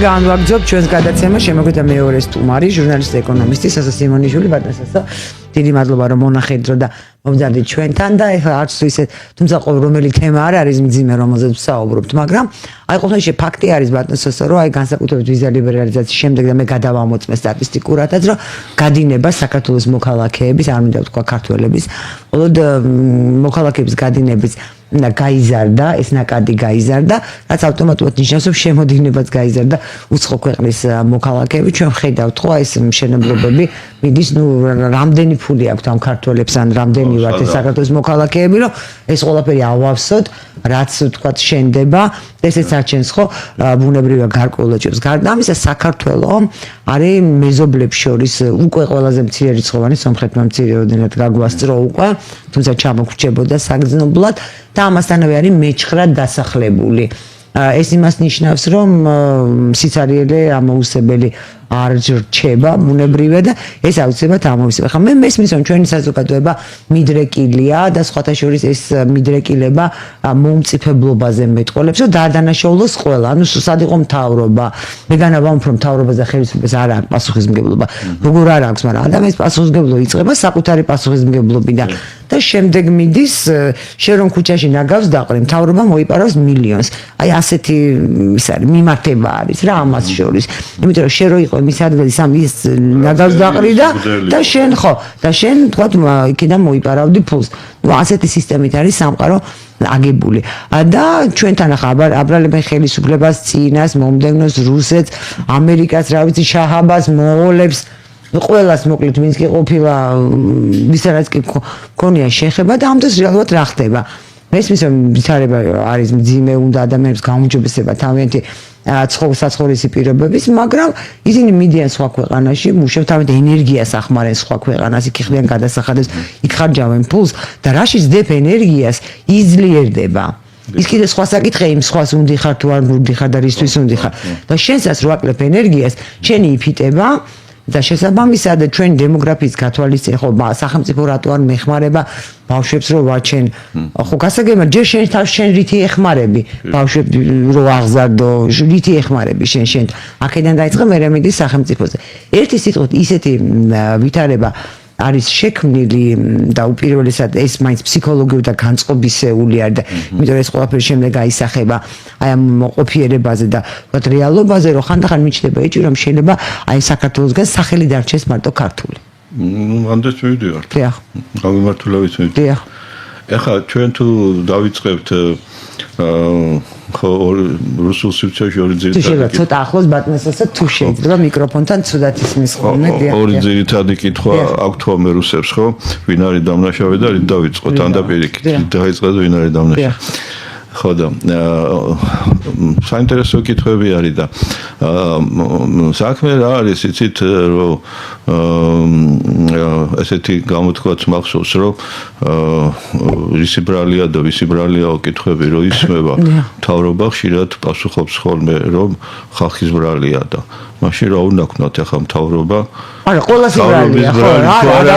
განვაგრძობ ჩვენს გადაცემას შემოგვიდა მეორე სტუმარი, ჟურნალისტი, ეკონომისტი სასა სიმონიშვილი, ბატონსასა. დიდი მადლობა რომ მონახეთ და მომძარდით ჩვენთან და ეხლა არც თუ ისე თუმცა რომელი თემა არ არის მძიმე რომელზეც ვსაუბრობთ, მაგრამ აი ყოველთვის ფაქტი არის ბატონსასა, რომ აი განსაკუთრებით ვიზა ლიბერალიზაციის შემდეგ და მე გადავამოწმე სტატისტიკურადაც, რომ გადინება საქართველოს მოქალაქეების, არ მინდა ვთქვა ქართველების, მხოლოდ მოქალაქეების გადინების გაიზარდა, ეს ნაკადი გაიზარდა, რაც ავტომატურად ნიშნავს, რომ შემოდინებაც გაიზარდა უცხო ქვეყნის მოქალაქეები. ჩვენ ვხედავთ, ხო, ეს მშენებლობები მიდის, რამდენი ფული აქვს ამ ქართველებს, ან რამდენი ვართ ეს საქართველოს მოქალაქეები, რომ ეს ყველაფერი ავავსოთ, რაც თქვა შენდება, ესეც არჩენს, ხო, ბუნებრივია გარკვეულოჭებს. გარდა ამისა, საქართველოს არის მეზობლებს შორის უკვე ყველაზე მცირე რიცხოვანი, სომხეთმა მცირეოდენად გაგვასწრო უკვე, თუმცა ჩამოგრჩებოდა საგრძნობლად და ამასთანავე არის მეცხრად დასახლებული. ეს იმას ნიშნავს, რომ სიცარიელე ამოუსებელი არ რჩება ბუნებრივია და ეს აუცილებლად ამოვისება. ხა მე მესმის რომ ჩვენი საზოგადოება მიდრეკილია და სხვათა შორის ეს მიდრეკილება მომწიფებლობაზე მეტყოლებს, რომ დაადანაშაულოს ყველა. ანუ სად იყო მთავრობა? მე განავამფრ რომ მთავრობაზე ხელისუფლებას არ აქვს პასუხისმგებლობა. როგორ არ აქვს, მაგრამ ადამიანის პასუხისმგებლობა იწყება საკუთარი პასუხისმგებლობიდან. და შემდეგ მიდის შენ რომ ქუჩაში ნაგავს დაყრი, მთავრობა მოიპარავს მილიონს. აი ასეთი ის არის მიმართება არის რა ამას შორის. იმიტომ რომ შენ რო იყო მის ადგილას ამ ის ნაგავს დაყრი და შენ ხო და შენ თქვა იქიდან მოიპარავდი ფულს. ნუ ასეთი სისტემით არის სამყარო აგებული. და ჩვენთან ახლა აბრალებენ ხელისუფლებას, წინას, მომდევნოს, რუსეთს, ამერიკას, რა ვიცი, შაჰაბას, მონღოლებს ყველას მოკლედ ვინც კი ყოფილა ვისაც კი ქონია შეხება და ამ დროს რეალურად რა ხდება. მესმის რომ ვითარება არის მძიმე, უნდა ადამიანებს გაუმჯობესება თავიანთი საცხოვრისი პირობების, მაგრამ ისინი მიდიან სხვა ქვეყანაში, მუშაობენ თავიანთ ენერგიას ახმარენ სხვა ქვეყანას, იქ ხდიან გადასახადებს, იქ ხარჯავენ ფულს და რაშიც დებ ენერგიას იძლიერდება. ის კიდე სხვა საკითხია, იმ სხვას უნდა ხარ თუ არ უნდა ხარ და რისთვის უნდა ხარ. და შენსაც რო აკლებ ენერგიას, შენი იფიტება და შესაბამისად ჩვენ დემოგრაფიის გათვალისწინებთ, ხო, სახელმწიფო რატო არ მეხმარება ბავშვებს რო ვაჩენ. ხო, გასაგებია, ჯერ შენ თავს შენ რითი ეხმარები ბავშვებს რო აღზარდო, რითი ეხმარები შენ. აქედან დაიწყე მე მიდის სახელმწიფოზე. ერთი სიტყვით ისეთი ვითარება არის შექმნილი და უპირველესად ეს მაინც ფსიქოლოგიური და განწყობისეული არის და იმიტომ ეს ყველაფერი შემდეგ აისახება აი ამ მოყოფიერებაზე და ვთქვათ რეალობაზე, რომ ხანდახან მიჩნდება ეჭვი, რომ შეიძლება აი საქართველოსგან სახელი დარჩეს მარტო ქართული. ამდენს მივიდივართ. დიახ. გამიმართულებით მივიდივართ. დიახ. ეხლა ჩვენ თუ დავიწყებთ ხო რუსულ სივრცეში ორი ძირითადი. შეიძლება ცოტა ახლოს ბატონსასა თუ შეიძლება მიკროფონთან ცუდად ისმის ხოლმე. დიახ. ორი ძირითადი კითხვა აქვს თქო მე რუსებს, ხო? ვინ არის დამნაშავე და რით დავიწყოთ? ან და პირიქით დაიწყეთ ვინ არის დამნაშავე. ხო და საინტერესო კითხვები არის და საქმე რა არის იცით რომ ესეთი გამოთქვაც მახსოვს რომ ვისი ბრალია და ვისი ბრალიაო კითხვები რომ ისმება მთავრობა ხშირად პასუხობს ხოლმე რომ ხალხის ბრალია და მაშინ რა უნდა ქნათ ახლა მთავრობა არა ყველას ბრალია ხო არა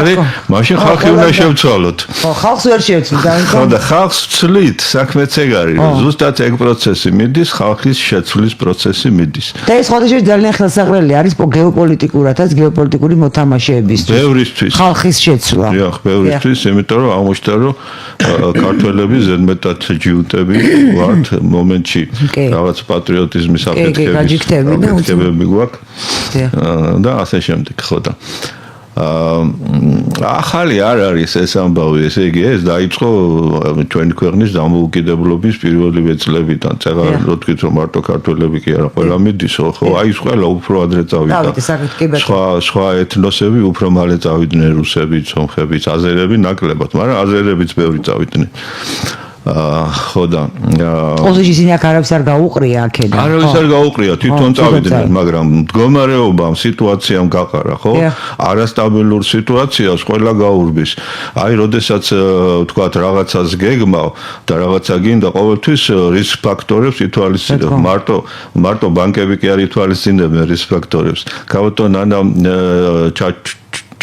მაშინ ხალხი უნდა შევცვალოთ ხო ხალხს ვერ შევცვლით ხო და ხალხს ვცვლით საქმეც ეგ არის რომ ზუსტად ეგ პროცესი მიდის ხალხის შეცვლის პროცესი მიდის და ეს ხოდეში ძალიან ხელსაყრელი არის გეოპოლიტიკურადაც გეოპოლიტიკური მოთამაშეებისთვის ბევრისთვის ხალხის შეცვლა დიახ ბევრისთვის იმიტომ რომ აღმოჩნდა რომ ქართველები ზედმეტად ჯიუტები ვართ მომენტში რაღაც პატრიოტიზმის აფეთქების გვაქვს და ასე შემდეგ ხო და ახალი არ არის ეს ამბავი ესე იგი ეს დაიწყო ჩვენი ქვეყნის დამოუკიდებლობის პირველივე წლებიდან წეგარ რო თქვით რომ მარტო ქართველები კი არა ყველა მიდის ხო აი ეს ყველა უფრო ადრე წავიდა სხვა ეთნოსები უფრო მალე წავიდნენ რუსები სომხები აზერები ნაკლებად მაგრამ აზერებიც ბევრი წავიდნენ ხო და ყოველთვის ისინი აქ არავის არ გაუყრია აქედან არავის არ გაუყრია თვითონ წავიდნენ მაგრამ მდგომარეობამ სიტუაციამ გაყარა ხო არასტაბილურ სიტუაციას ყველა გაურბის აი როდესაც ვთქვათ რაღაცას გეგმავ და რაღაცა გინდა ყოველთვის რისკ ფაქტორებს ითვალისწინებ მარტო ბანკები კი არ ითვალისწინებენ რისკ ფაქტორებს გავთო ნანა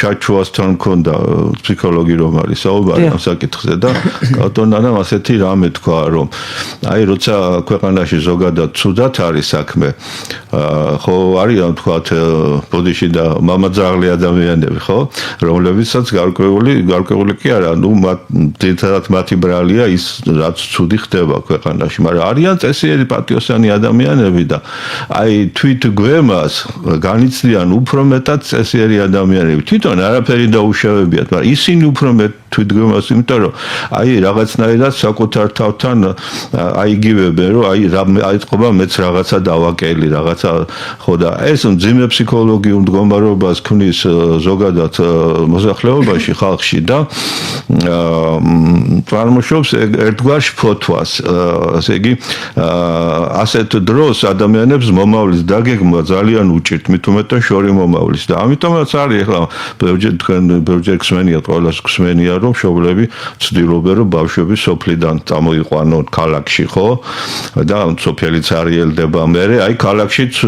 ჩაჩუასთან მქონდა ფსიქოლოგი რომ არის საუბარი ამ საკითხზე და კანტონანამ ასეთი რამე თქვა რომ აი როცა ქვეყანაში ზოგადად ცუდად არის საქმე ხო არიან თქვათ ბოდიში და მამაძაღლი ადამიანები ხო რომლებიცაც გარკვეული კი არა ნუ თეთრად მათი ბრალია ის რაც ცუდი ხდება ქვეყანაში მაგრამ არიან წესიერი პატიოსანი ადამიანები და აი თვით გვემას განიცდიან უფრო მეტად წესიერი ადამიანები თვითონ არაფერი დაუშავებიათ მაგრამ ისინი უფრო მეტ თვითგვემას იმიტომ რომ აი რაღაცნაირად საკუთარ თავთან აიგივებენ რომ აი წყობა მეც რაღაცა დავაკელი რაღაცა ხო და ეს მძიმე ფსიქოლოგიურ მდგომარეობას ქმნის ზოგადად მოსახლეობაში ხალხში და წარმოშობს ერთგვარ ფოთვას ასე იგი ასეთ დროს ადამიანებს მომავლის დაგეგმვა ძალიან უჭირთ მით უმეტეს შორი მომავლის და ამიტომაც არის ახლა ბევრჯერ გსმენიათ ყველას გსმენია რომ მშობლები ცდილობენ რომ ბავშვები სოფლიდან წამოიყვანონ ქალაქში ხო და სოფელიც არიელდება მერე აი ქალაქშიც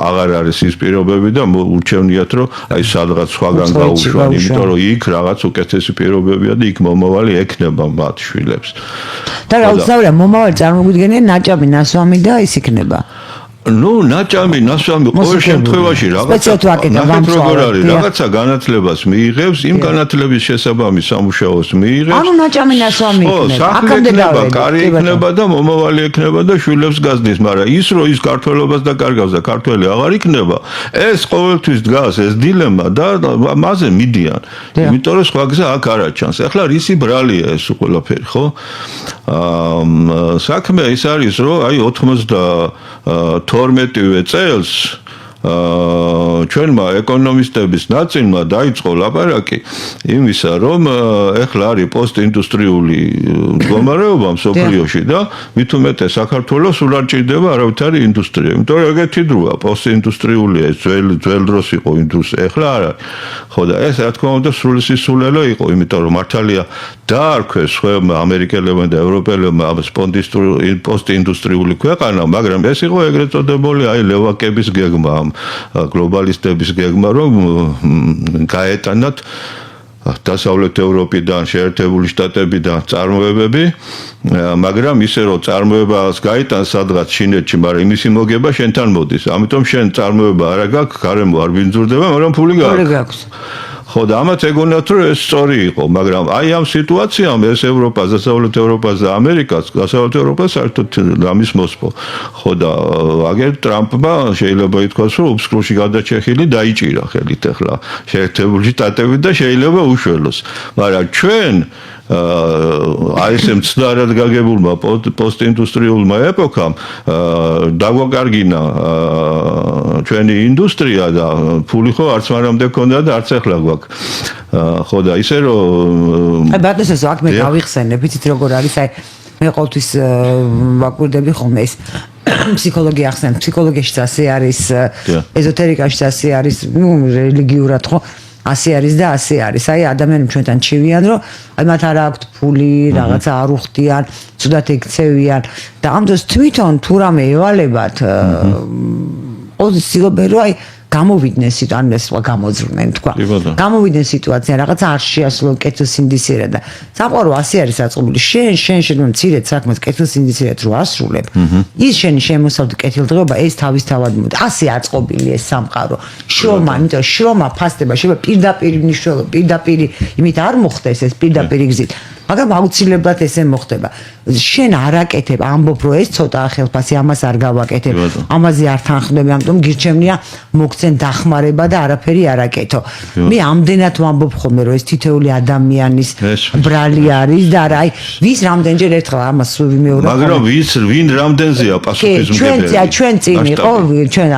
აღარ არის ის პირობები და ურჩევნიათ რომ აი სადღაც სხვაგან გაუშვან იმიტომ რომ იქ რაღაც უკეთესი პირობებია და იქ მომავალი ექნება მათ შვილებს და რა უცნაურია მომავალი წარმოგვიდგენია ნაჭამი ნასვამი და ის იქნება ნუ ნაჭამი ნასვამი ყოველ შემთხვევაში რაღაცა განათლებას მიიღებს იმ განათლების შესაბამის სამუშაოს მიიღებს ანუ ნაჭამი ნასვამი იქნება აქამდე კარი იქნება და მომავალი იქნება და შვილებს გაზნის მაგრამ ის რომ ის ქართველობას დაკარგავს და ქართველი აღარ იქნება ეს ყოველთვის დგას ეს დილემა და მასზე მიდიან იმიტომ რომ სხვა გზა აქ არ აჩანს ახლა რისი ბრალია ეს ყველაფერი ხო საქმე ის არის რომ აი 92 წელს ჩვენმა ეკონომისტების ნაწილმა დაიწყო ლაპარაკი იმისა რომ ეხლა არის პოსტინდუსტრიული მდგომარეობა მსოფლიოში და მით უმეტეს საქართველოს სულ არ ჭირდება არავითარი ინდუსტრია იმიტომ რომ ეგეთი დროა პოსტინდუსტრიულია ეს ძველ დროს იყო ინდუსტრია ეხლა არ არის ხო და ეს რა თქმა უნდა სრული სისულელე იყო იმიტომ რომ მართალია დაარქვეს ხომ ამერიკელებმა და ევროპელებმა პოსტინდუსტრიული ქვეყანა მაგრამ ეს იყო ეგრეთ წოდებული აი ლევაკების გეგმა გლობალისტების გეგმა რომ გაეტანათ დასავლეთ ევროპიდან შეერთებული შტატებიდან წარმოებები მაგრამ ისე რომ წარმოებას გაიტანს სადღაც ჩინეთში მაგრამ იმისი მოგება შენთან მოდის ამიტომ შენ წარმოება არა გაქვს გარემო არ ვინძურდება მაგრამ ფული გაქვს ხო და ამათ ეგონათ რომ ეს სწორი იყო მაგრამ აი ამ სიტუაციამ ეს ევროპას დასავლეთ ევროპას და ამერიკას დასავლეთ ევროპას საერთოდ რამის მოსპო ხო და აგერ ტრამპმა შეიძლება ითქვას რომ უბსკროში გადაჭეხილი დაიჭირა ხელით ახლა შეერთებული შტატები და შეიძლება უშველოს მაგრამ ჩვენ აი ეს მცდარად გაგებულმა პოსტინდუსტრიულმა ეპოქამ დაგვაკარგინა ჩვენი ინდუსტრია და ფული ხო არც მანამდე ქონდა და არც ახლა გვაქვს ხო და ისე რომ აი ბატონო აქ მე გავიხსენებ იცით როგორ არის აი მე ყოველთვის ვაკვირდები ხოლმე ეს ფსიქოლოგია ახსენებ ფსიქოლოგიაში ასე არის ეზოთერიკაში ასე არის ნუ რელიგიურად ხო ასე არის და ასე არის. აი ადამიანები ჩვენთან ჩივიან, რომ აი მათ არ აქვთ ფული, რაღაცა არ უხდიან, ცუდად ექცევიან და ამ დროს თვითონ თუ რამე ევალებათ პოზიციობენ, რომ აი გამოვიდნენ სიტუაცია, გამოძრნენ თქვა. გამოვიდნენ სიტუაცია, რაღაცა არ შეასრულო კეთილსინდისიერად და საყვარო ასე არის აწყობილი. შენ მცირედ საქმეს კეთილსინდისიერად რო ასრულებ, ის შენი შემოსავდი კეთილდღეობა ეს თავისთავად მოდი. ასე აწყობილი ეს სამყარო. შრომა, იმიტომ შრომა ფასდება, შეიძლება პირდაპირ მნიშვნელობა, პირდაპირ იმით არ მოხდეს ეს პირდაპირ გზით. მაგრამ აუცილებლად ესე მოხდება. შენ არ აკეთებ, ამბობ რომ ეს ცოტაა ხელფასი, ამას არ გავაკეთებ. ამაზე არ თანხმდები, ამიტომ გირჩევნია მოგცენ დახმარება და არაფერი არ აკეთო. მე ამდენად ვამბობ ხოლმე რომ ეს თითოეული ადამიანის ბრალი არის და აი ვის რამდენჯერ ერთხელ ამას ვიმეორებ. მაგრამ ვინ რამდენზეა პასუხისმგებელი? ჩვენ წინ იყო, ჩვენ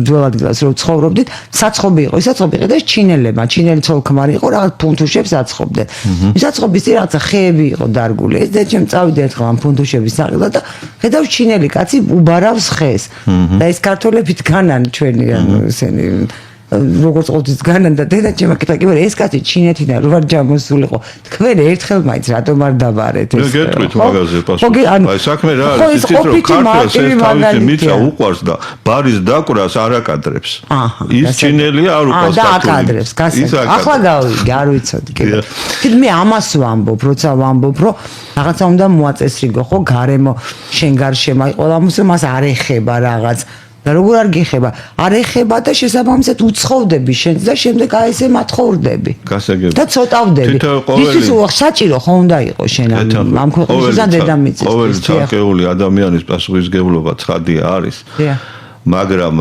ძველად რომ ცხოვრობდით, საცხობი იყო, საცხობი იყო და ჩინელებმა, ჩინელი ცოლ-ქმარი იყო, რაღაც ფუნთუშებს აცხობდნენ. საცხობის რაღაცა ხეები იყო დარგული. ეს და ჩემ წავიდე ერთხელ ამ ფუნთუშების საყიდად და ხედავ ჩინელი კაცი უბარავს ხეს. და ეს ქართველებით განან ჩვენი ანუ ესენი როგორც ყოფის განან და დედაჩემ აკეთა ეს კაცი ჩინეთიდან რო არ ჯამოსულიყო თქვენ ერთხელ მაინც რატომ არ დავარეთ ეს გეტყვით მაგაზე პასუხი აი საქმე რა არის იცით რომ ქართლს ეს თავისი მიწა უყვარს და ბარის დაკვრას არ აკადრებს ის ჩინელია არ უყვარს და აკადრებს ახლა გავიგე არ ვიცოდი კიდე მე ამას ვამბობ როცა ვამბობ რომ რაღაცა უნდა მოაწესრიგო ხო გარემო შენ გარშემო აი ყველამოსე მას არ ეხება რაღაც და როგორ არ გიხება არ ეხება და შესაბამისად უცხოვდები შენს და შემდეგ აი ესე მათხოვრდები და ცოტავდები ის საჭირო ხო უნდა იყოს შენ ამ ქვეყნისგან დედამიწის ყოველი ცალკეული ადამიანის პასუხისმგებლობა ცხადია არის მაგრამ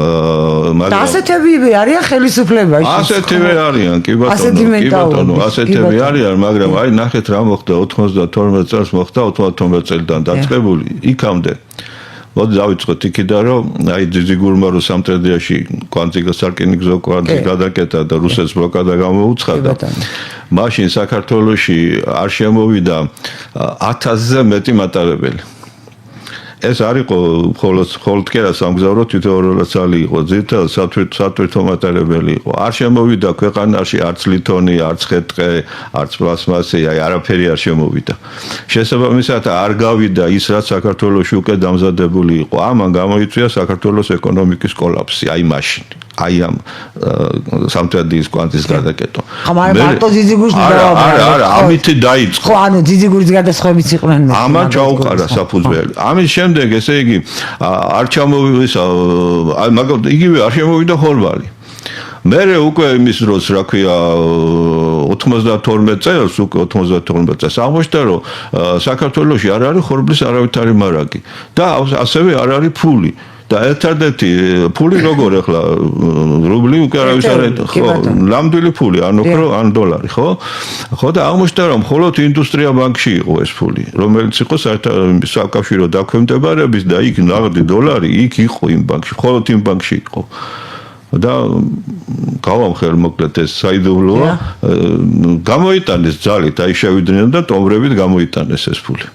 და ასეთები არიან ხელისუფლებაში ასეთები არიან კი ბატონო ასეთები არიან მაგრამ აი ნახეთ რა მოხდა 92 წელს მოხდა 92 წელიდან დაწყებული იქამდე მოდი დავიწყოთ იქიდან რომ აი ძიძიგურმა რო სამტრედიაში კვანტიკა სარკინიგზო კვანტი გადაკეთა და რუსეთს ბლოკადა გამოუცხადა მაშინ საქართველოში არ შემოვიდა 1000-ზე მეტი მატარებელი ეს არისო მხოლოდ კი არა სამგზავრო თვითმფრინავი იყო ძირითადად სათვირთო მატარებელი იყო არ შემოვიდა ქვეყანაში არც ლითონი არც ხეტყე არც პლასმასი აი არაფერი არ შემოვიდა შესაბამისად არ გავიდა ის რაც საქართველოში უკვე დამზადებული იყო ამან გამოიწვია საქართველოს ეკონომიკის კოლაფსი აი მაშინ აი ამ სამტრედიის კვანტის გადაკეთო მარტო ძიძიგურს არა ამით დაიწყო ხო ანუ ძიძიგურის გადასხმებიც იყვნენ ამან ჩაუყარა საფუძველი ამის შემდეგ ესე იგი არ ჩამოვიდა მაგალითად იგივე არ შემოვიდა ხორბალი მერე უკვე იმის დროს რა ქვია 92 წელს უკვე 92 წელს აღმოჩნდა რომ საქართველოში არ არის ხორბლის არავითარი მარაგი და ასევე არ არის ფული და ერთადერთი ფული როგორ ახლა რუბლი უკვე არავის არ ხო ნამდვილი ფული ან ოქრო ან დოლარი ხო ხო და აღმოჩნდა რომ მხოლოდ ინდუსტრია ბანკში იყო ეს ფული რომელიც იყო საკავშირო დაქვემდებარების და იქ ნაღდი დოლარი იქ იყო იმ ბანკში მხოლოდ იმ ბანკში იყო და გავამხელ მოკლედ ეს საიდუმლოა გამოიტანეს ძალით აი შევიდნენ და ტომბრებით გამოიტანეს ეს ფული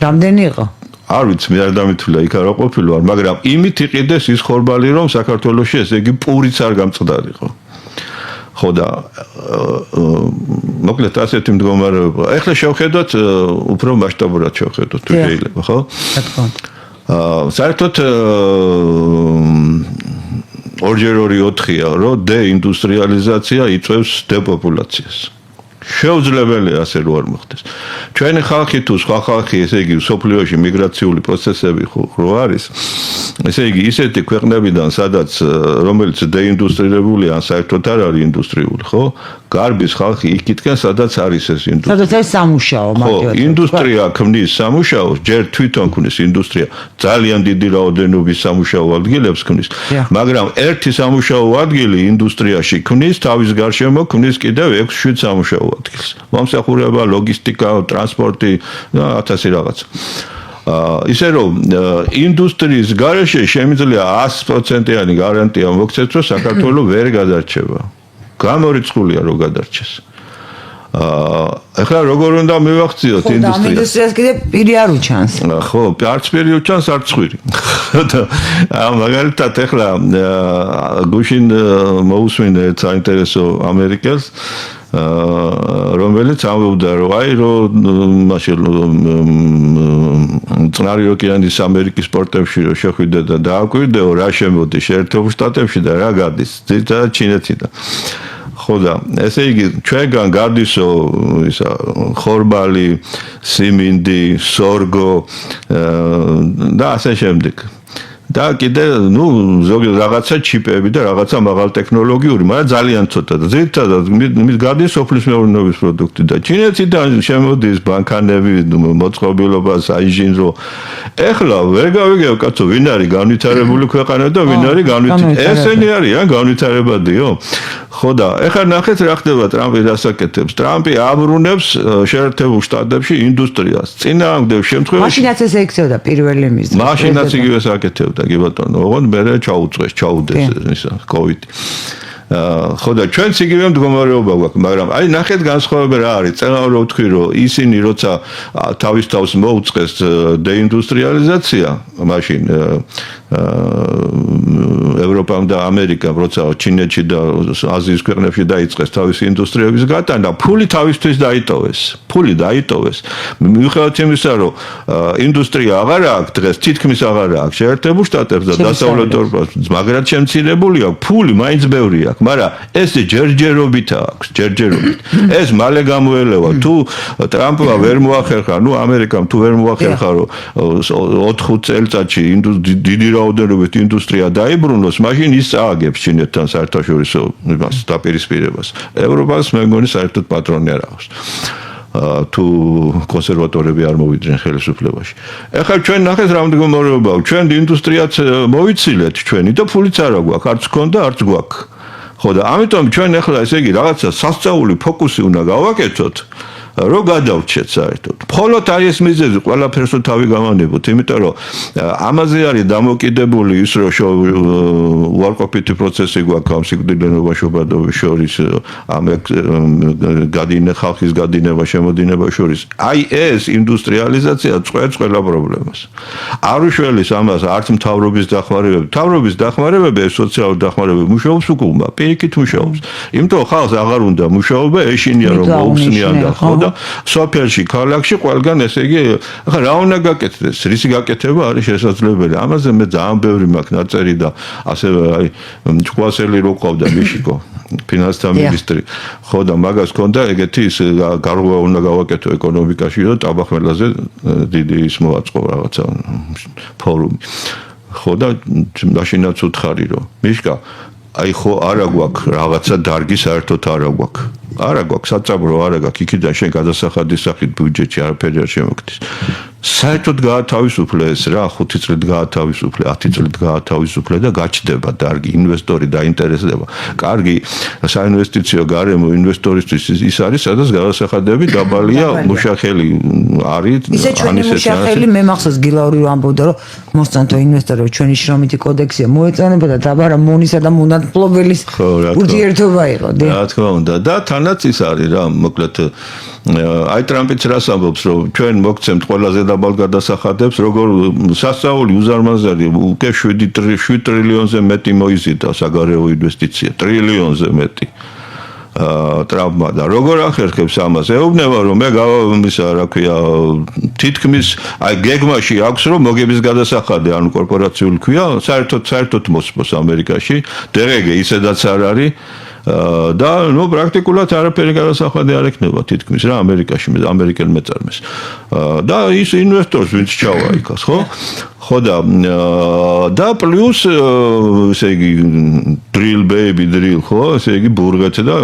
რამდენი იყო არ ვიცი მე არ დამითვლა იქ არ ყოფილი ვარ მაგრამ იმით იყიდეს ის ხორბალი რომ საქართველოში ესე იგი პურიც არ გამწყდარიყო ხო და მოკლედ ასეთი მდგომარეობა ეხლა შევხედოთ უფრო მასშტაბურად შევხედოთ თუ შეიძლება ხო საერთოდ ორჯერ 2-4-ია რომ დეინდუსტრიალიზაცია იწვევს დეპოპულაციას შეუძლებელია ასე რო არ მოხდეს. ჩვენი ხალხი თუ სხვა ხალხი, ესე იგი, სოფლიოში მიგრაციული პროცესები რო არის, ესე იგი, ისეთი ქვეყნებიდან, სადაც რომელიც დეინდუსტრირებულია, ან საერთოდ არ არის ინდუსტრიული, ხო? გარბის ხალხი იქითკენ, სადაც არის ეს ინდუსტრია. სადაც არის სამუშაო, მაგალითად. ინდუსტრია ქმნის სამუშაოს, ჯერ თვითონ ქმნის ინდუსტრია, ძალიან დიდი რაოდენობის სამუშაო ადგილებს ქმნის, მაგრამ ერთი სამუშაო ადგილი ინდუსტრიაში ქმნის, თავის გარშემო ქმნის კიდევ 6-7 სამუშაო ადგილს. მომსახურება, ლოგისტიკა, ტრანსპორტი, 1000 რაღაცა. ისე რომ ინდუსტრიის გარეშე შემიძლია 100%-იანი გარანტია მოგცეთ, რომ საქართველოს ვერ გადარჩება. გამორიცხულია რომ გადარჩეს. ახლა როგორ უნდა მივახციოთ ინდუსტრიას? ინდუსტრიას კიდე პირი არ უჩანს. ხო, არც პირი უჩანს, არც ხვირი. მაგალითად ახლა გუშინ მოусმინე საინტერესო ამერიკელს რომელიც ამბობდა რომ აი რომ მაშინ წყნარი ოკეანის ამერიკის პორტებში რომ შეხვიდე და დააკვირდეო რა შემოდის შეერთებულ შტატებში და რა გადის ძირითადად ჩინეთიდან ხო და ესე იგი ჩვენგან გარდისო ისა ხორბალი სიმინდი სორგო და ასე შემდეგ და კიდე ნუ ზოგი რაღაცა ჩიპები და რაღაცა მაღალ ტექნოლოგიური, მაგრამ ძალიან ცოტა და ზედმეტად მის გადის სოფლის მეურნეობის პროდუქტი და ჩინეთიდან შემოდის ბანკანები, მოწყობილობა, საინჟინრო. ეხლა ვერ გავიგებ კაცო, ვინ არის განვითარებული ქვეყანა და ვინ არის განვითარებული. ესენი არიან განვითარებადიო. ხო და ეხლა ნახეთ რა ხდება ტრამპი დასაკეთებს. ტრამპი აბრუნებს შეერთებულ შტატებში ინდუსტრიას. წინააღმდეგ შემთხვევაში მაშინაც ეს ექცეოდა პირველი მიზეზი. მაშინაც იგივე საკეთებდა. კი ბატონო, ოღონდ მე ჩაუწვეს, ჩაუდეს ისა კოვიდი. ხო და ჩვენც იგივე მდგომარეობა გვაქვს, მაგრამ აი ნახეთ განსხვავება რა არის. წელს რო ვთქვი, რომ ისინი როცა თავის თავს მოუწყეს დეინდუსტრიალიზაცია, მაშინ ევროპამ და ამერიკამ როცა ჩინეთში და აზიის ქვეყნებში დაიწყეს თავისი ინდუსტრიების გატანა, ფული თავისთვის დაიტოვეს. ფული დაიტოვეს. მიუხედავად იმისა, რომ ინდუსტრია აღარ აქვს დღეს, თითქმის აღარ აქვს შეერთებულ შტატებს და დასავლეთ ევროპას, მაგრამ შემცირებული აქვს, ფული მაინც ბევრი აქვს, მაგრამ ეს ჯერჯერობით აქვს, ჯერჯერობით. ეს მალე გამოელევა, თუ ტრამპმა ვერ მოახერხა, ამერიკამ თუ ვერ მოახერხა, რომ 4-5 წელიწადში დიდი რაოდენობით ინდუსტრია დაიბრუნოს, მაშინ ის წააგებს ჩინეთთან საერთაშორისო იმას დაპირისპირებას. ევროპას მე მგონი საერთოდ პატრონი არ აქვს. თუ კონსერვატორები არ მოვიდნენ ხელისუფლებაში. ეხლა ჩვენ ნახეთ რა მდგომარეობაა. ჩვენ ინდუსტრიაც მოვიცილეთ ჩვენი და ფულიც არ აქვს, არც გქონდა, არც გვაქვს. ხო და ამიტომ ჩვენ ეხლა ესე იგი რაღაცა სასწაული ფოკუსი უნდა გავაკეთოთ. რომ გადავრჩეთ საერთოდ. მხოლოდ აი ეს მიზეზი ყველაფერს თავი გამანებოთ, იმიტომ რომ ამაზე არის დამოკიდებული ის რომ უარყოფითი პროცესი გვაქვს ამ სიკვდილიანობა შობადობის შორის, ამ ხალხის გადინება, შემოდინება შორის. აი ეს ინდუსტრიალიზაცია წყვეტს ყველა პრობლემას. არ უშველის ამას არც მთავრობის დახმარებები. მთავრობის დახმარებები, სოციალური დახმარებები მუშაობს უკუღმა, პირიქით მუშაობს. იმიტომ ხალხს აღარ უნდა მუშაობა, ეშინია რომ მოუხსნიან და ხო და სოფელში, ქალაქში ყველგან ესე იგი, ახლა რა უნდა გაკეთდეს? რისი გაკეთება არის შესაძლებელი? ამაზე მე ძალიან ბევრი მაქვს ნაწერი და ასევე აი ჭკვასელი რო ყავდა მიშიკო, ფინანსთა მინისტრი. ხო და მაგას ჰქონდა ეგეთი ის გარღვევა უნდა გავაკეთო ეკონომიკაში და ტაბახმელაზე დიდი ის მოაწყო რაღაცა ფორუმი. ხო და მაშინაც უთხარი რომ მიშკა აი ხო არა გვაქვს რაღაცა დარგი საერთოდ არა გვაქვს. არა გვაქვს საწაბრო არა გაქვს იქიდან შენ გადასახადის სახით ბიუჯეტში არაფერი არ შემოგდის. საერთოდ გაათავისუფლე ეს რა 5 წლით გაათავისუფლე 10 წლით გაათავისუფლე და გაჩნდება დარგი ინვესტორი დაინტერესდება. კარგი საინვესტიციო გარემო ინვესტორისთვის ის არის სადაც გადასახადები დაბალია მუშახელი არის ისე ჩვენი მუშახელი მე მახსოვს გილაური რომ ამბობდა რომ მოსწონთო ინვესტორები ჩვენი შრომითი კოდექსია მოეწონება და დაბარა მონისა და მონათმფლობელის ურთიერთობა იყო. რა თქმა უნდა და თანაც ის არის რა მოკლედ აი ტრამპიც რას ამბობს რომ ჩვენ მოგცემთ ყველაზე დაბალ გადასახადებს როგორ სასწაული უზარმაზარი უკვე 7 ტრილიონზე მეტი მოიზიდა საგარეო ინვესტიცია ტრილიონზე მეტი ტრამპმა და როგორ ახერხებს ამას ეუბნება რომ მე ისა რა ქვია თითქმის აი გეგმაში აქვს რომ მოგების გადასახადი ანუ კორპორაციული ქვია საერთოდ მოსპოს ამერიკაში დერეგე ისედაც არ არის და ნუ პრაქტიკულად არაფერი გადასახადი არ ექნება თითქმის რა ამერიკაში ამერიკელ მეწარმეს და ის ინვესტორს ვინც ჩავა იქას ხო და პლუს ესე იგი drill baby drill ხო ესე იგი ბურღეთ და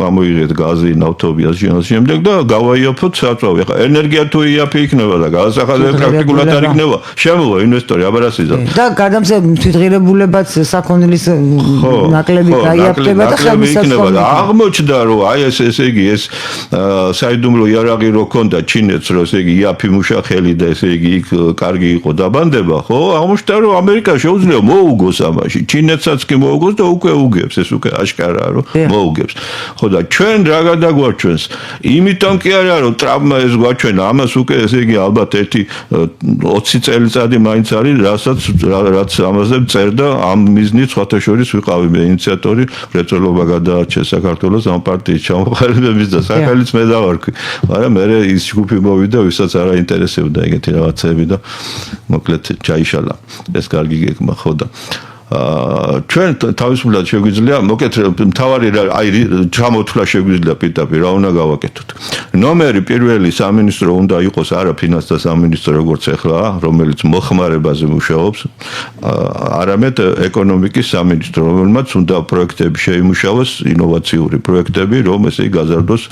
ამოიღეთ გაზი ნავთობი ასე შემდეგ და გავაიაფოთ საწვავი ახლა ენერგია თუ იაფი იქნება და გადასახადი პრაქტიკულად არ იქნება შემოვა ინვესტორი აბარასიზა და გადამზე თვითღირებულებაც საქონლის ნაკლები გაიაფება და იქნება და აღმოჩნდა რომ აი ესე იგი ეს საიდუმლო იარაღი რო ქონდა ჩინეთს რომ ესე იგი იაფი მუშახელი და ესე იგი იქ კარგი იყო დაბანდება ხო აღმოჩნდა რომ ამერიკა შეუძლია მოუგოს ამაში ჩინეთსაც კი მოუგოს და უკვე უგებს ეს უკვე აშკარაა რომ მოუგებს ხო და ჩვენ რა გადაგვაჩვენს იმიტომ კი არა რომ ტრამპმა ეს გვაჩვენა ამას უკვე ესე იგი ალბათ ერთი 20 წელიწადი მაინც არის რაც ამაზე წერდა ამ მიზნით სხვათა შორის ვიყავი მე ინიციატორი მრეწველობა გადაარჩეს საქართველოს ამ პარტიის ჩამოყალიბების და სახელიც მე დავარქვი მაგრამ მე ის ჯგუფი მოვიდა ვისაც არ აინტერესებდა ეგეთი რაღაცები და მოკლედ ჩაიშალა ეს კარგი გეგმა ხო და ჩვენ თავისუფლად შეგვიძლია მოკეთ მთავარი აი ჩამოთვლა შეგვიძლია პიტაპი რა უნდა გავაკეთოთ ნომერი პირველი სამინისტრო უნდა იყოს არა ფინანსთა სამინისტრო როგორც ახლა რომელიც მოხმარებაზე მუშაობს არამედ ეკონომიკის სამინისტრო რომელმაც უნდა პროექტები შეიმუშავოს ინოვაციური პროექტები რომ ესე გაზარდოს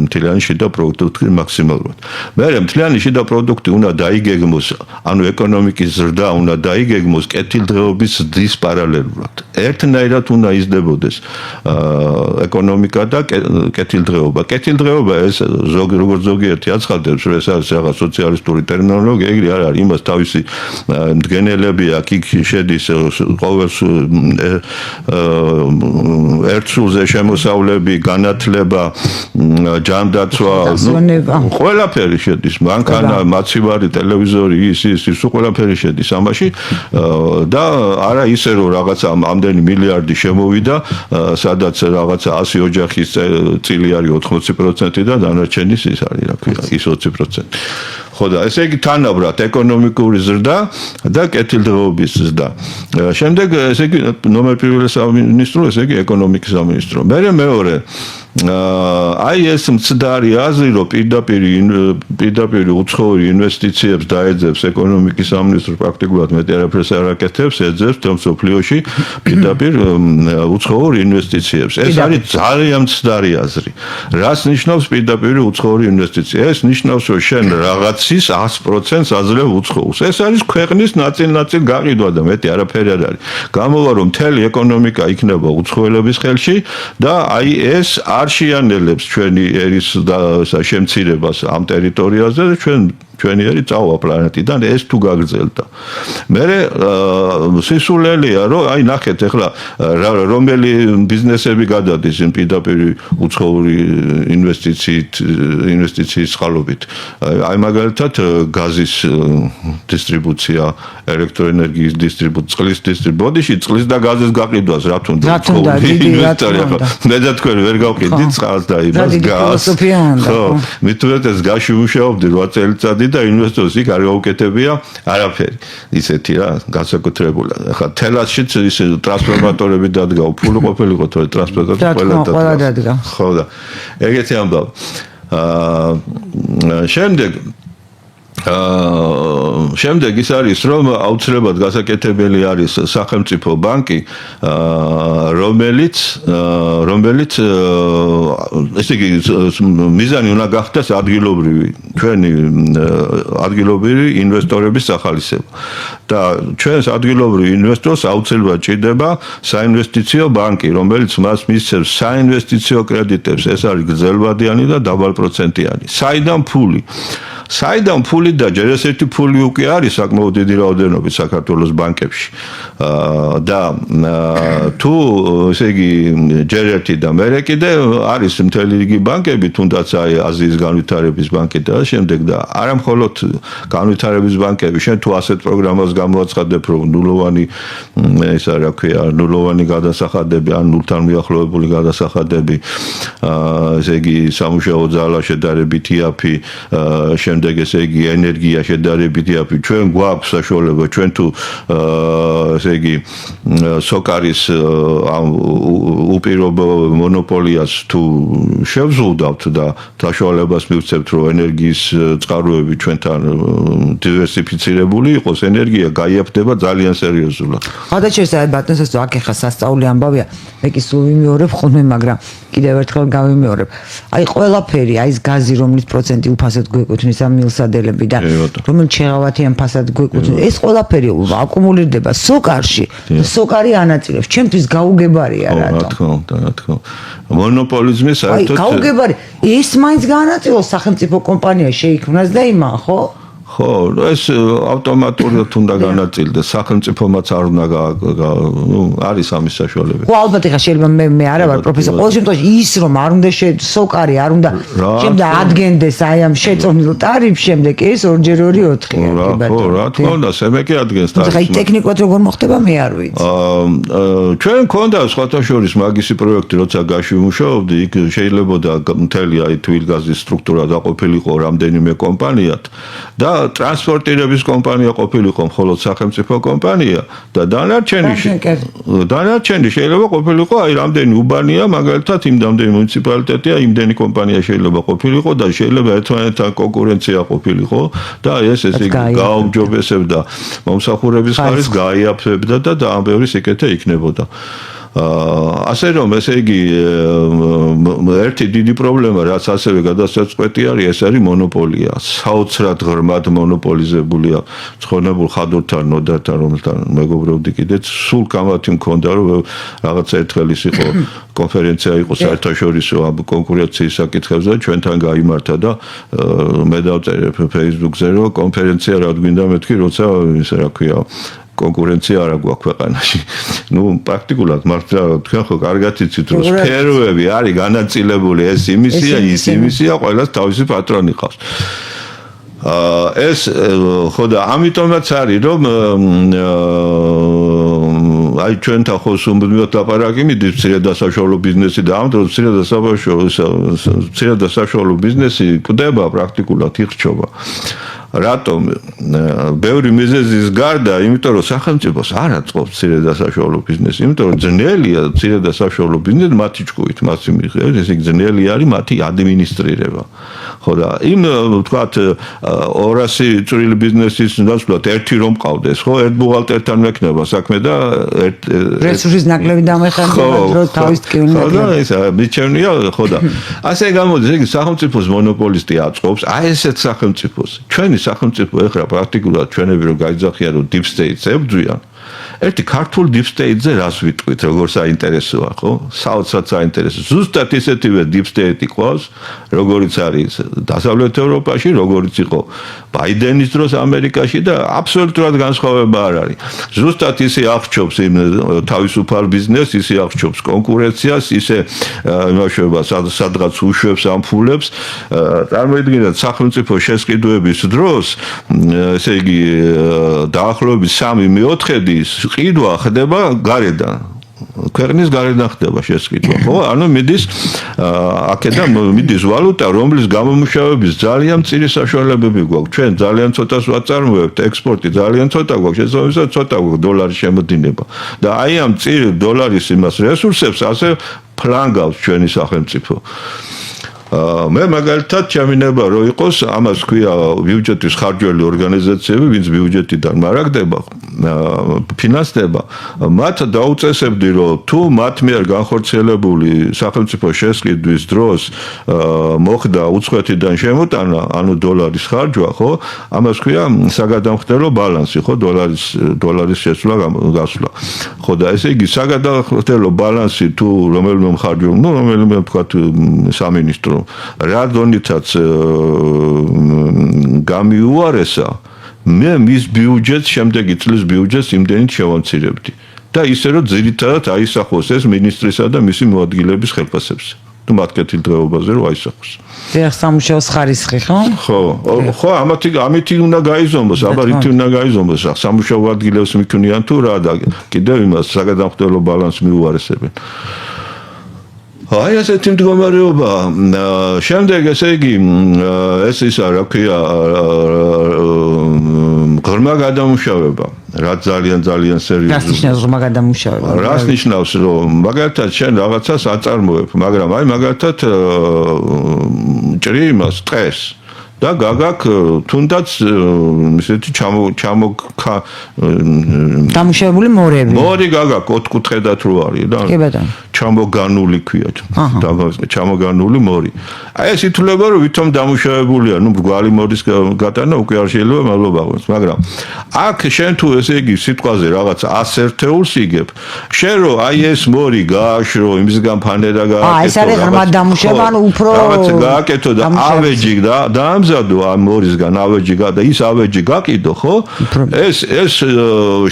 მთლიანი შიდა პროდუქტი მაქსიმალურად მე მთლიანი შიდა პროდუქტი უნდა დაიგეგმოს ანუ ეკონომიკის ზრდა უნდა დაიგეგმოს კეთილდღეობის დის პარალელურად ერთნაირად უნდა იზრდებოდეს ეკონომიკა და კეთილდღეობა. კეთილდღეობა ეს როგორც ზოგიერთი აცხადებს, რომ ეს არის რაღაც სოციალისტური ტერმინოლოგია, ეგრე არ არის, იმას თავისი მდგენელები აქ იქ შედის ყოველს ერთსულზე შემოსავლები, განათლება, ჯანდაცვა, ყველაფერი შედის, მანქანა, მაცივარი, ტელევიზორი, ის ყველაფერი შედის ამაში და არა ისე რომ რაღაცა ამდენი მილიარდი შემოვიდა, სადაც რაღაცა 100 ოჯახის წილი არის 80% და დანარჩენი ის არის, რა ქვია, ის 20%. ხო და ესე იგი თანაბრად ეკონომიკური ზრდა და კეთილდღეობის ზრდა. შემდეგ ესე იგი ნომერ პირველი სამინისტრო, ესე იგი ეკონომიკის სამინისტრო. მეორე აი ეს მცდარი აზრი, რომ პირდაპირ უცხოური ინვესტიციებს დაეძებს ეკონომიკის სამინისტრო პრაქტიკულად მეტი არაფერს არ აკეთებს, ეძებს თელ მსოფლიოში პირდაპირ უცხოურ ინვესტიციებს. ეს არის ძალიან მცდარი აზრი. რას ნიშნავს პირდაპირ უცხოური ინვესტიცია? ეს ნიშნავს, რომ შენ რაღაცის 100%-ს აძლევ უცხოურს. ეს არის ქვეყნის ნაწილ-ნაწილ გაყიდვა და მეტი არაფერი არ არის. გამოვა რომ მთელი ეკონომიკა იქნება უცხოელების ხელში და აი ეს არ შეანელებს ჩვენი ერის შემცირებას ამ ტერიტორიაზე და ჩვენი ერი წავა პლანეტიდან ეს თუ გაგრძელდა. მერე სისულელია რომ აი ნახეთ ახლა რომელი ბიზნესები გადადის იმ პირდაპირ უცხოური ინვესტიციის წყალობით. აი მაგალითად გაზის დისტრიბუცია, ელექტროენერგიის დისტრიბუცია, წყლის დისტრიბუცია. ბოდიში წყლის და გაზის გაყიდვას რა თუნდა ინვესტორი ახლა მე და თქვენ ვერ გავყიდით წყალს და იმას გაზს. ხო, მithumet ეს გაში მუშაობდი 8 წელიწადი და ინვესტორს იქ არ გაუკეთებია არაფერი. ისეთი რა, განსაკუთრებულად. ახლა თელაშიც ის ტრანსფორმატორები დადგა, ფული ყოფილიყო თორე ტრანსფორმატორი ყველა დადგა. ხო და ეგეთი ამბავი. შემდეგ ის არის რომ აუცილებლად გასაკეთებელი არის სახელმწიფო ბანკი, რომელიც ესე იგი მიზანი უნდა გახდეს ადგილობრივი ინვესტორების სახალისება. და ჩვენს ადგილობრივ ინვესტორს აუცილებლად ჭირდება საინვესტიციო ბანკი, რომელიც მას მისცემს საინვესტიციო კრედიტებს. ეს არის გრძელვადიანი და დაბალპროცენტიანი. საიდან ფული და ჯერ ესეთი ფული უკვე არის საკმაოდ დიდი რაოდენობით საქართველოს ბანკებში. და თუ ესე იგი ჯერ ერთი და მერე კიდე არის მთელი რიგი ბანკები, თუნდაც აი აზიის განვითარების ბანკი და შემდეგ და არა მხოლოდ განვითარების ბანკები, შენ თუ ასეთ პროგრამას გამოაცხადებ, რომ ნულოვანი ისა რა ქვია, ნულოვანი გადასახადები, ან ნულთან მიახლოებული გადასახადები, ესე იგი სამუშაო ძალა შედარებით იაფი, შემდეგ ესე იგი ენერგია შედარებით იაფი, ჩვენ გვაქვს საშუალება, ჩვენ თუ ესე იგი სოკარის ამ უპირობო მონოპოლიას თუ შევზღუდავთ და საშუალებას მივცემთ, რომ ენერგიის წყაროები ჩვენთან დივერსიფიცირებული იყოს, ენერგია გაიაფდება ძალიან სერიოზულად. გადაჭერს ბატონს აქ ახლა სასწაული ამბავია, მე კი სულ ვიმეორებ ხოლმე, მაგრამ კიდევ ერთხელ გავიმეორებ. აი ყველაფერი, აი ეს გაზი, რომლის პროცენტი უფასოდ გვეკუთვნის ამ მილსადელებიდან, რომელიც შეღავათიან ფასად გვეკუთვნის, ეს ყველაფერი აკუმულირდება სოკარში. სოკარი ანაწილებს, ჩემთვის გაუგებარია რატო? რა თქმა უნდა. მონოპოლიზმი საერთოდ გაუგებარი. ეს მაინც გაანაწილოს სახელმწიფო კომპანია შეიქმნას და იმან, ხო? ხო, ეს ავტომატურად უნდა განაწილდეს, სახელმწიფომაც არ უნდა არის ამის საშუალება. ხო, ალბათ ხა შეიძლება მე არა ვარ პროფესორი, ყოველ შემთხვევაში ის რომ არ უნდა სოკარი არ უნდა შემდეგ ადგენდეს აი ამ შეწონილ ტარიფს, შემდეგ ეს 2x2 4-ია. ხო, რა თქმა უნდა, სემეკი ადგენს ტარიფს. ხა ტექნიკურად როგორ მოხდება მე არ ვიცი. ჩვენ მქონდა სხვათა შორის მაგისი პროექტი, როცა გაში ვმუშაობდი, იქ შეიძლება მთელი აი თვილგაზის სტრუქტურა დაყოფილიყო რამდენიმე კომპანიად და ტრანსპორტირების კომპანია ყოფილიყო მხოლოდ სახელმწიფო კომპანია და დანარჩენი შეიძლება ყოფილიყო აი რამდენი უბანია, მაგალითად იმ რამდენი მუნიციპალიტეტია, იმდენი კომპანია შეიძლება ყოფილიყო და შეიძლება ერთმანეთთან კონკურენცია ყოფილიყო და ეს ესე გააუმჯობესებდა მომსახურების ხარისხს, გაიაფებდა და ამ ბევრი სიკეთე იქნებოდა. ასე რომ ესე იგი ერთი დიდი პრობლემა რაც ასევე გადასაწყვეტი არის ეს არის მონოპოლია საოცრად ღრმად მონოპოლიზებულია ცხონებულ ხადურთან ნოდართან რომელთან მეგობრობდი კიდეც სულ გამათი მქონდა რომ რაღაცა ერთხელ ის იყო კონფერენცია იყო საერთაშორისო ამ კონკურენციის საკითხებზე ჩვენთან გაიმართა და მე დავწერე Facebook-ზე რომ კონფერენცია რა გვინდა მეთქი როცა ისე რა ქვია კონკურენცია არ აქვს ქვეყანაში. ნუ პრაქტიკულად მართლა თქვენ ხო კარგად იცით რომ სფეროები არის განაწილებული ეს იმისია ის იმისია ყველას თავისი პატრონი ყავს. ეს ხო და ამიტომაც არის რომ აი ჩვენთან ხო სულ ლაპარაკი მიდის ცირედასაშუალო ბიზნესი და ამ დროს ცირედასაშუალო ბიზნესი კვდება პრაქტიკულად ირჩობა. რატომ? ბევრი მიზეზის გარდა, იმიტომ რომ სახელმწიფოს არ აწყობს ცირედასაშუალო ბიზნესი, იმიტომ რომ ძნელია ცირედასაშუალო ბიზნესი მათი ჭკუით, მათი მიხედვით, ესე იგი ძნელი არის მათი ადმინისტრირება. ხო და იმ ვთქვათ 200 წვრილი ბიზნესის დასვლად ერთი რომ ყავდეს, ხო, ერთ ბუღალტერთან მექნება საქმე და რესურსის ნაკლები დამეხანჯება დროს თავის ტკივილ ნაკლები. ხო და ეს მიჩვენია, ხო და ასე გამოდის, ესე იგი სახელმწიფოს მონოპოლისტი აწყობს, აი ესეთ სახელმწიფოს. ჩვენი სახელმწიფო ეხლა პრაქტიკულად ჩვენები რომ გაიძახიან რომ deep state-ს ებრძვიან ერთი ქართულ deep state-ზე რას ვიტყვით როგორ საინტერესოა ხო საოცრად საინტერესო ზუსტად ისეთივე deep state ყავს როგორიც არის დასავლეთ ევროპაში როგორიც იყო ბაიდენის დროს ამერიკაში და აბსოლუტურად განსხვავება არ არის ზუსტად ისე აღჭობს იმ თავისუფალ ბიზნესს ისე აღჭობს კონკურენციას ისე იმუშავება სადღაც უშვებს ამ ფულებს წარმოიდგინეთ სახელმწიფო შესყიდვების დროს ესე იგი დაახლოებით 3/4 ყიდვა ხდება გარედან ქვეყნის გარედან ხდება შესყიდვა ხო ანუ მიდის აქედან მიდის ვალუტა რომლის გამომუშავების ძალიან მწირი საშუალებები გვაქვს ჩვენ ძალიან ცოტას ვაწარმოებთ ექსპორტი ძალიან ცოტა გვაქვს შესაბამისად ცოტა გვაქვს დოლარის შემოდინება და აი ამ მწირი დოლარის იმას რესურსებს ასე ფლანგავს ჩვენი სახელმწიფო მე მაგალითად ჩამინება რომ იყოს ამას ქვია ბიუჯეტის ხარჯველი ორგანიზაციები ვინც ბიუჯეტიდან მარაგდება ფინანსდება მათ დაუწესებდი რომ თუ მათ მიერ განხორციელებული სახელმწიფო შესყიდვის დროს მოხდა უცხოეთიდან შემოტანა ანუ დოლარის ხარჯვა ხო ამას ქვია საგადამხდელო ბალანსი ხო დოლარის შესვლა გასვლა ხო და ესე იგი საგადამხდელო ბალანსი თუ რომელიმე მხარჯვა ნუ რომელიმე თქვა სამინისტრო რა დონითაც გამიუარესა მე მის ბიუჯეტს შემდეგი წლის ბიუჯეტს იმდენით შევამცირებდი და ისე რომ ძირითადად აისახოს ეს მინისტრისა და მისი მოადგილეების ხელფასებზე თუ მათ კეთილდღეობაზე რომ აისახოს ეს სამუშაოს ხარისხი ხო ხო ამითი უნდა გაიზომოს აბა რითი უნდა გაიზომოს სამუშაო ადგილებს მიქმნიან თუ რა და კიდევ იმას საგადამხდელო ბალანსს მიუარესებენ აი ასეთი მდგომარეობა შემდეგ ესე იგი ეს ისა რა ქვია ღრმა გადამუშავება რა ძალიან სერიოზული რას ნიშნავს ღრმა გადამუშავება რას ნიშნავს რომ მაგალითად შენ რაღაცას აწარმოებ მაგრამ აი მაგალითად ჭრი იმას ტყეს და გაგაკ თუნდაც ისეთი დამუშავებული მორები მორი გაგაკ ოთხკუთხედად რო არის და კი ბატონო ჩამოგანული ქვია ჩამოგანული მორი აი ეს ითვლება რომ ვითომ დამუშავებულია ნუ მრგვალი მორის გატანა უკვე არ შეიძლება მადლობა გქონდეს მაგრამ აქ შენ თუ ესე იგი სიტყვაზე რაღაც 100 ერთეულს იგებ შენ რომ აი ეს მორი გააშრო იმისგან ფანერა გააკეთო ეს არის ღრმა დამუშავება ანუ უფრო რაღაც გააკეთო და ავეჯი და ამზადო ამ მორისგან ავეჯი და ის ავეჯი გაკიდო ხო ეს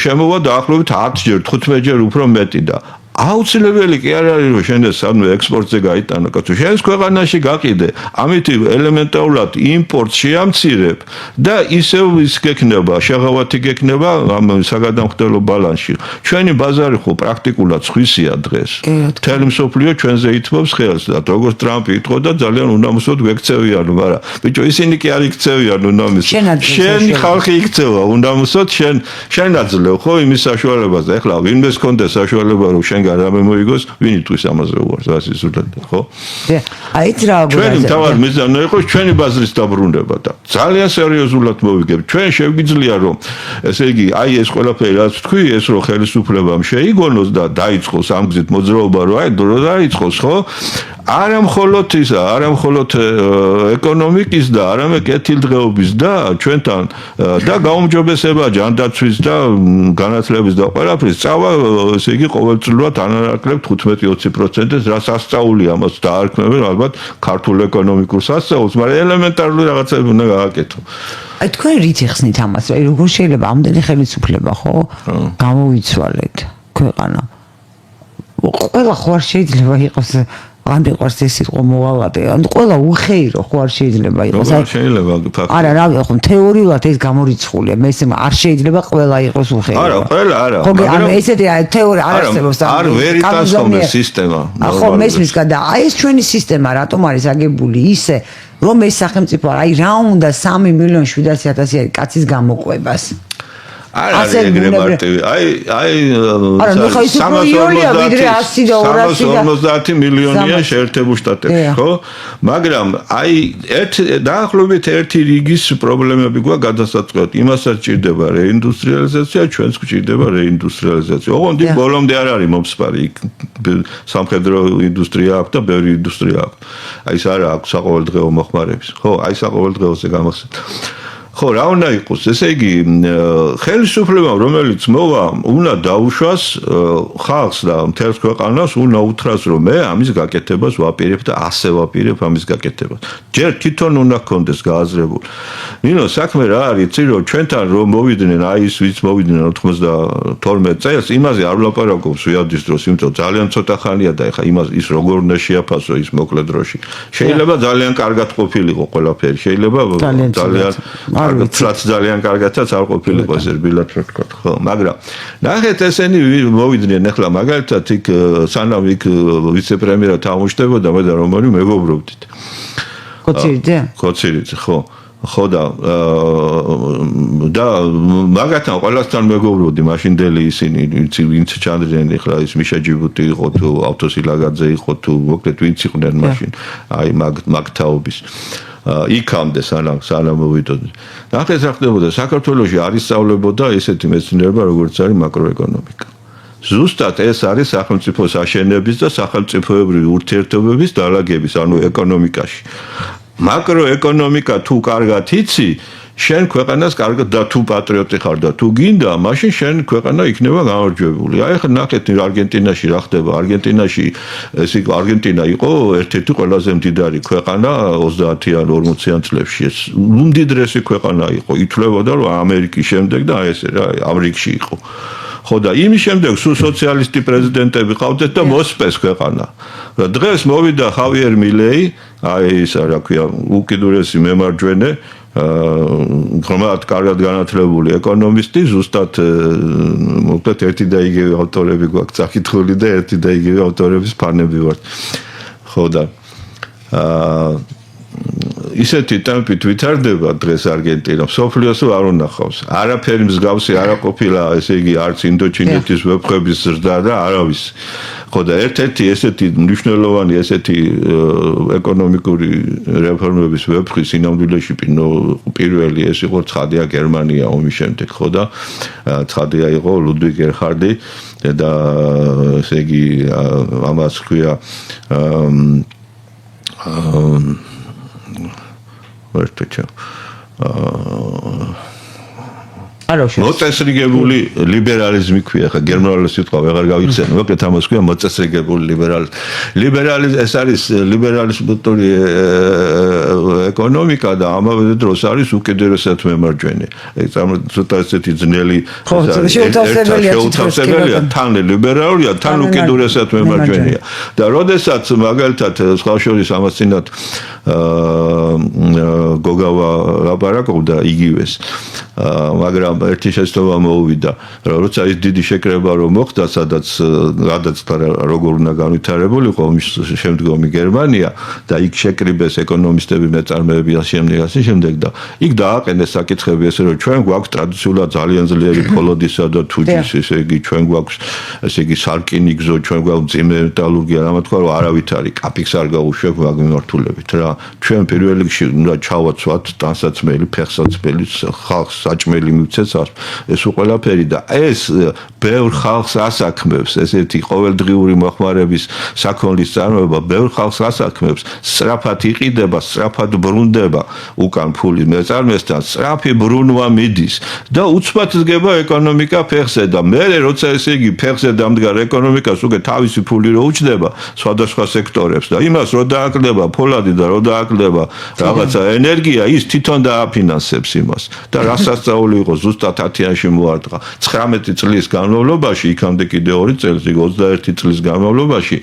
შემოვა დაახლოებით 10 ჯერ 15 ჯერ უფრო მეტი და აუცილებელი კი არ არის რომ შენ სადმე ექსპორტზე გაიტანა კაცო შენს ქვეყანაში გაყიდე ამით ელემენტარულად იმპორტს შეამცირებ და ისევ ის გექნება შეღავათი გექნება ამ საგადამხდელო ბალანსში ჩვენი ბაზარი ხო პრაქტიკულად სხვისია დღეს მთელი მსოფლიო ჩვენზე ითმობს ხელს და როგორც ტრამპი იტყო და ძალიან უნამუსოდ გვექცევიან მაგრამ ბიჭო ისინი კი არ იქცევიან უნამუსოდ შენი ხალხი იქცევა უნამუსოდ შენ აძლევ ხო იმის საშუალებას ეხლა ვინმეს კონდეს საშუალება რომ შენ რამე მოიგოს, ვინ იტყვის ამაზე უარს, ასე ზუსტად, ხო? აი ეს რა ჩვენი თავად მიზანი იყოს ჩვენი ბაზრის დაბრუნება და ძალიან სერიოზულად მოვიგებ. ჩვენ შეგვიძლია რომ ესე იგი აი ეს ყველაფერი რაც თქვი, ეს რომ ხელისუფლებამ შეიგონოს და დაიწყოს ამ გზით მოძრაობა, რომ აი დრო დაიწყოს, ხო? არა მხოლოდ ისა, არა მხოლოდ ეკონომიკის და არამედ კეთილდღეობის და ჩვენთან და გაუმჯობესება ჯანდაცვის და განათლების და ყველაფრის წავა, ესე იგი ყოველწლიურად ანარაკლებთ 15-20%-ს, რაც ასწაული ამას დაარქმევენ ალბათ ქართულ ეკონომიკურ სასწაულს, მაგრამ ელემენტარული რაღაცები უნდა გააკეთო. აი თქვენ რით იხსნით ამას? აი როგორ შეიძლება ამდენი ხელისუფლება, ხო? გამოვიცვალეთ ქვეყანა. ყველა ხო არ შეიძლება იყოს ან იყოს ეს იყო მოვალადე, ან ყველა უხეირო ხო არ შეიძლება იყოს. არ შეიძლება ფაქტი. არა, რავი, ხო თეორიულად ეს გამორიცხულია. მე ისე არ შეიძლება ყველა იყოს უხეირო. არა, ყველა არა. მაგრამ ესეთი თეორია არ არსებობს. არ ვერიტას ხომ სისტემა. ხო, მესმის და აი ეს ჩვენი სისტემა რატომ არის აგებული ისე, რომ ეს სახელმწიფო აი რა უნდა 3,700,000 კაცის გამოყვებას. არა ეგრე მარტივი. აი 350 მილიონია შეერთებულ შტატებში, ხო? მაგრამ აი დაახლოებით ერთი რიგის პრობლემები გვაქვს გადასაწყვეტად. იმასაც ჭირდება რეინდუსტრიალიზაცია, ჩვენც გვჭირდება რეინდუსტრიალიზაცია. ოღონდ ბოლომდე არ არის მომსპარი. სამხედრო ინდუსტრია აქვს და ბევრი ინდუსტრია აქვს. აი ეს არა აქვს საყოველთდღეო მოხმარების. ხო, აი საყოველთდღეოზე გამახსენეთ. ხო, რა უნდა იყოს? ესე იგი, ხელისუფლებამ, რომელიც მოვა, უნდა დაუშვას ხალხს და მთელს ქვეყანას, უნდა უთხრას, რომ მე ამის გაკეთებას ვაპირებ და ასე ვაპირებ ამის გაკეთებას. ჯერ თვითონ უნდა გქონდეს გააზრებული. ნინო, საქმე რა არის, იცი რომ ჩვენთან რომ მოვიდნენ, აი ის ვინც მოვიდნენ 92 წელს, იმაზე არ ვლაპარაკობს ვიადის დროს, იმიტომ ძალიან ცოტა ხანია და ეხა იმას ის როგორ უნდა შეაფასო ის მოკლე დროში. შეიძლება ძალიან კარგად ყოფილიყო ყველაფერი, შეიძლება ძალიან ძალიან კარგადაც არ ყოფილიყო ეს რბილად რა თქვა, ხო, მაგრამ ნახეთ ესენი მოვიდნენ ახლა მაგალითად იქ სანამ იქ ვიცე-პრემიერად აღმოჩნდებოდა მე და რომელი მეგობრობდით. კოცირიძე, ხო. ხო და მაგათთან ყველასთან მეგობრობდი მაშინდელი ისინი ვინც ჩანდრიან ახლა ის მიშა ჯიბუტი იყო თუ ავტოსილაგაძე იყო თუ მოკლედ ვინც იყვნენ მაშინ აი მაგთაობის იქამდე სანამ მოვიდოდი. ნახეთ რა ხდებოდა საქართველოში არ ისწავლებოდა ესეთი მეცნიერება როგორც არის მაკროეკონომიკა. ზუსტად ეს არის სახელმწიფოს აშენების და სახელმწიფოებრივი ურთიერთობების დალაგების, ანუ ეკონომიკაში. მაკროეკონომიკა თუ კარგად იცი, შენ ქვეყანას კარგად და თუ პატრიოტი ხარ და თუ გინდა, მაშინ შენ ქვეყანა იქნება გამარჯვებული. აი ხა ნახეთ არგენტინაში რა ხდება. არგენტინაში ეს იყო არგენტინა იყო ერთ-ერთი ყველაზე მდიდარი ქვეყანა 30-იან 40-იან წლებში. ეს უმდიდრესი ქვეყანა იყო. ითვლებოდა რომ ამერიკის შემდეგ და ეს რა ამერიკაში იყო. ხო და იმის შემდეგ სულ სოციალისტი პრეზიდენტები ყავდეთ და მოსპეს ქვეყანა. დღეს მოვიდა ხავიერ მილეი, აი ეს რა ქვია, უკიდურესი მემარჯვენე ხომად კარგად განათლებული ეკონომისტი, ზუსტად მოკლედ ერთი და იგივე ავტორები გვაქვს წაკითხული და ერთი და იგივე ავტორების ფანები ვართ. ხო და ისეთი ტემპით ვითარდება დღეს არგენტინა, სოფლიოს არ უნახავს. არაფერი მსგავსი არ ყოფილა, ესე იგი არც ინდოჩინეთის ვეფხვების ზრდა და არავის. ხო და ერთ-ერთი ესეთი მნიშვნელოვანი ესეთი ეკონომიკური რეფორმების ვეფხვი სინამდვილეში პირველი ეს იყო ცხადია გერმანია ომის შემდეგ, ხო და ცხადია იყო ლუდვიგ ერჰარდი და ესე იგი ამას ქვია ვერტეჩა მოწესრიგებული ლიბერალიზმი ქვია, ხა გერმანულად სიტყვა ვეღარ გავიხსენე, მოკლედ ამას ქვია მოწესრიგებული ლიბერალიზმი. ეს არის ლიბერალისტური ეკონომიკა და ამავე დროს არის უკიდურესად მემარჯვენე. ეს ცოტა ესეთი ძნელი შეუთავსებელია, თან ლიბერალურია, თან უკიდურესად მემარჯვენეა. და როდესაც მაგალითად სხვა შორის ამას წინათ გოგავა ლაპარაკობდა იგივეს. მაგრამ ერთი შეცდომა მოვიდა, როცა ის დიდი შეკრება რომ მოხდა, სადაც გადაწყდა როგორ უნდა განვითარებულიყო ომის შემდგომი გერმანია და იქ შეკრიბეს ეკონომისტები, მეწარმეები და შემდეგ და იქ დააყენეს საკითხები ესე რომ ჩვენ გვაქვს ტრადიციულად ძალიან ძლიერი ფოლოდისა და თუჯის, ესე იგი ჩვენ გვაქვს ესე იგი სარკინიგზო, ჩვენ გვაქვს მძიმე მეტალურგია, რამა თქვა რომ არავით არის, კაპიქს არ გაუშვებ მაგ მიმართულებით რა. ჩვენ პირველ რიგში უნდა ჩავაცვათ ტანსაცმელი, ფეხსაცმელი, ხალხს საჭმელი მივცეს ეს ყველაფერი და ეს ბევრ ხალხს ასაქმებს, ესეთი ყოველდღიური მოხმარების საქონლის წარმოება ბევრ ხალხს ასაქმებს, სწრაფად იყიდება, სწრაფად ბრუნდება უკან ფული მეწარმესთან, სწრაფი ბრუნვა მიდის და უცბად დგება ეკონომიკა ფეხზე და მე როცა ესე იგი ფეხზე დამდგარ ეკონომიკას უკვე თავისი ფული რო უჩდება სხვადასხვა სექტორებს და იმას რო დააკლდება ფოლადი და რო დააკლდება რაღაცა ენერგია, ის თვითონ დააფინანსებს იმას და რასასწაული იყო ზუსტად 10-იანში მოარტყა 19 წლის განმავლობაში, იქამდე კიდე 2 წელს, 21 წლის განმავლობაში,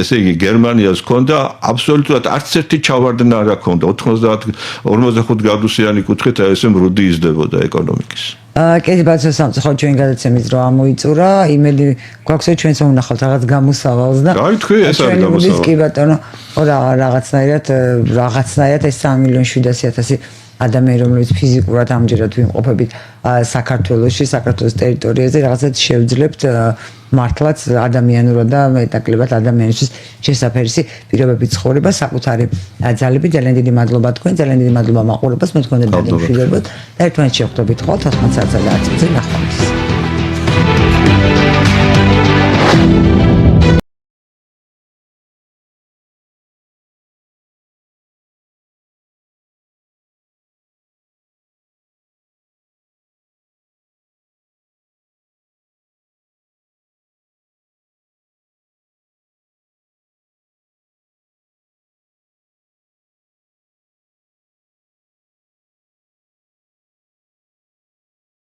ესე იგი გერმანიას ჰქონდა აბსოლუტურად არც ერთი ჩავარდნა არ ჰქონდა 45 გრადუსიანი კუთხით ესე მრუდი იზრდებოდა ეკონომიკის. კეთი ბაცო სამწუხაროდ ჩვენ გადაცემის დრო ამოიწურა, იმედი გვაქვს რომ ჩვენც ვნახავთ რაღაც გამოსავალს და გაითქვი ეს არის გამოსავალი. კი ბატონო, რაღაცნაირად ეს 3,700,000 ადამიანი რომელიც ფიზიკურად ამჯერად ვიმყოფებით საქართველოში, საქართველოს ტერიტორიაზე რაღაცად შევძლებთ მართლაც ადამიანურად და მეტაკლებად ადამიანისთვის შესაფერისი პირობებით ცხოვრება, საკუთარი ძალებით. ძალიან დიდი მადლობა თქვენ, ძალიან დიდი მადლობა მაყურებელს, მე თქვენ და ერთმანეთს შევხვდებით ხოლმე 19 საათსა და 10 წუთზე ნახვამდის.